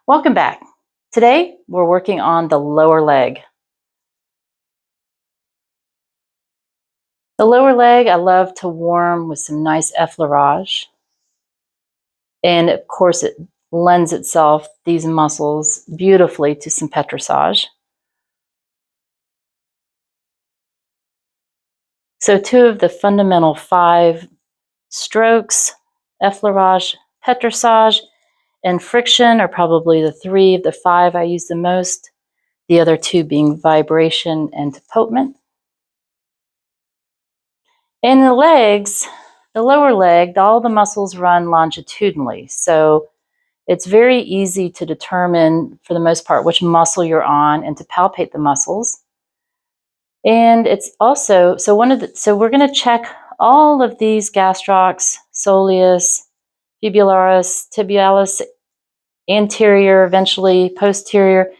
Welcome back. Today we're working on the lower leg. The lower leg I love to warm with some nice effleurage. And of course it lends itself, these muscles, beautifully to some petrissage. So 2 of the fundamental 5 strokes, effleurage, petrissage, and friction are probably the 3 of the 5 I use the most, the other 2 being vibration and deportment. In the legs, the lower leg, all the muscles run longitudinally. So it's very easy to determine, for the most part, which muscle you're on and to palpate the muscles. And it's also, so we're going to check all of these gastrocs, soleus, fibularis, tibialis, anterior, eventually posterior.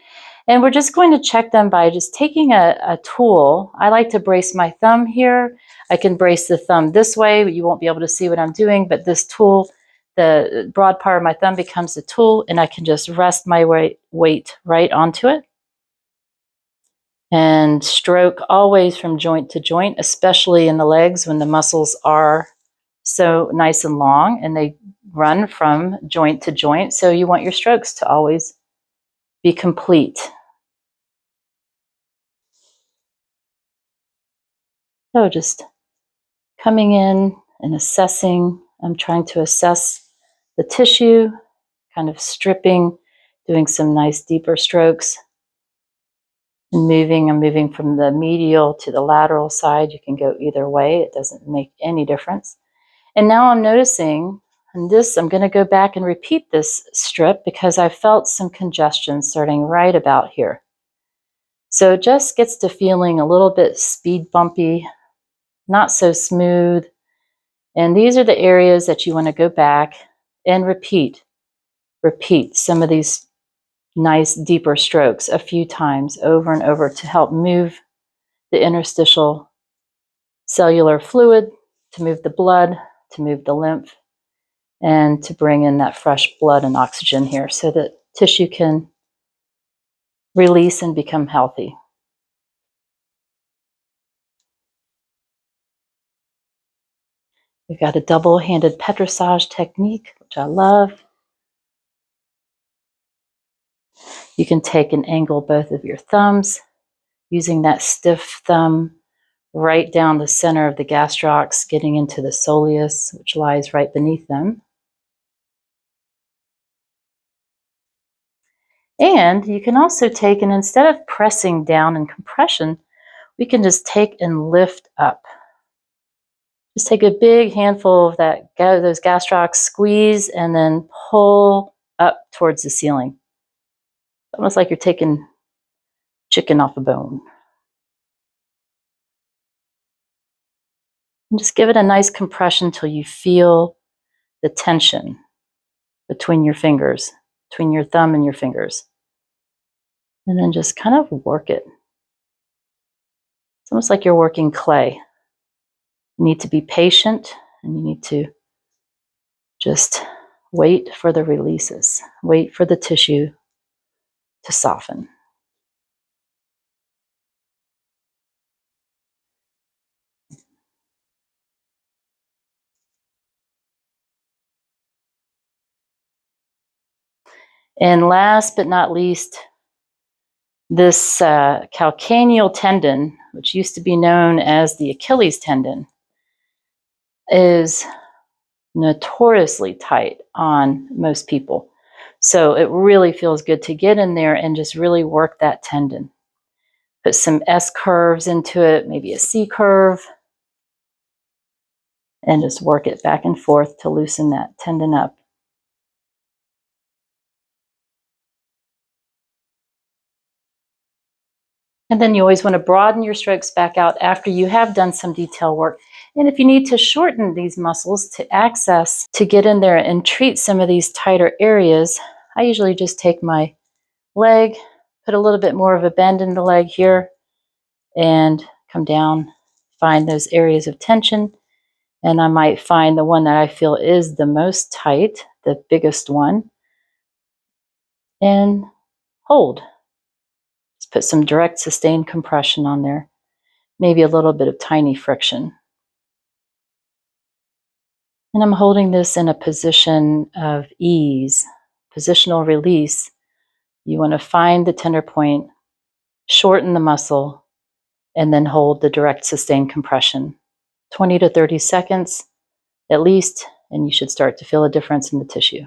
And we're just going to check them by just taking a tool. I like to brace my thumb here. I can brace the thumb this way, but you won't be able to see what I'm doing. But this tool, the broad part of my thumb becomes the tool, and I can just rest my weight right onto it. And stroke always from joint to joint, especially in the legs when the muscles are so nice and long and they run from joint to joint. So you want your strokes to always be complete. So just coming in and assessing. I'm trying to assess the tissue, kind of stripping, doing some nice deeper strokes. And I'm moving from the medial to the lateral side. You can go either way. It doesn't make any difference. And now I'm noticing, and this, I'm going to go back and repeat this strip because I felt some congestion starting right about here. So it just gets to feeling a little bit speed bumpy, not so smooth. And these are the areas that you want to go back and repeat some of these nice deeper strokes a few times over and over to help move the interstitial cellular fluid, to move the blood, to move the lymph, and to bring in that fresh blood and oxygen here so that tissue can release and become healthy. We've got a double-handed petrissage technique, which I love. You can take and angle both of your thumbs, using that stiff thumb right down the center of the gastrocs, getting into the soleus, which lies right beneath them. And you can also take, and instead of pressing down in compression, we can just take and lift up. Just take a big handful of those gastrocs, squeeze, and then pull up towards the ceiling. Almost like you're taking chicken off a bone. And just give it a nice compression till you feel the tension between your fingers, between your thumb and your fingers. And then just kind of work it. It's almost like you're working clay. You need to be patient, and you need to just wait for the releases, wait for the tissue to soften. And last but not least, this calcaneal tendon, which used to be known as the Achilles tendon, is notoriously tight on most people. So it really feels good to get in there and just really work that tendon. Put some S curves into it, maybe a C curve, and just work it back and forth to loosen that tendon up. And then you always want to broaden your strokes back out after you have done some detail work. And if you need to shorten these muscles to access, to get in there and treat some of these tighter areas, I usually just take my leg, put a little bit more of a bend in the leg here, and come down, find those areas of tension. And I might find the one that I feel is the most tight, the biggest one, and hold. Just put some direct sustained compression on there, maybe a little bit of tiny friction. And I'm holding this in a position of ease, positional release. You want to find the tender point, shorten the muscle, and then hold the direct sustained compression. 20 to 30 seconds at least, and you should start to feel a difference in the tissue.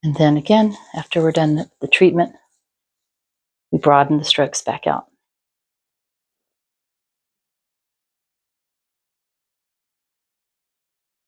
And then again, after we're done the treatment, we broaden the strokes back out.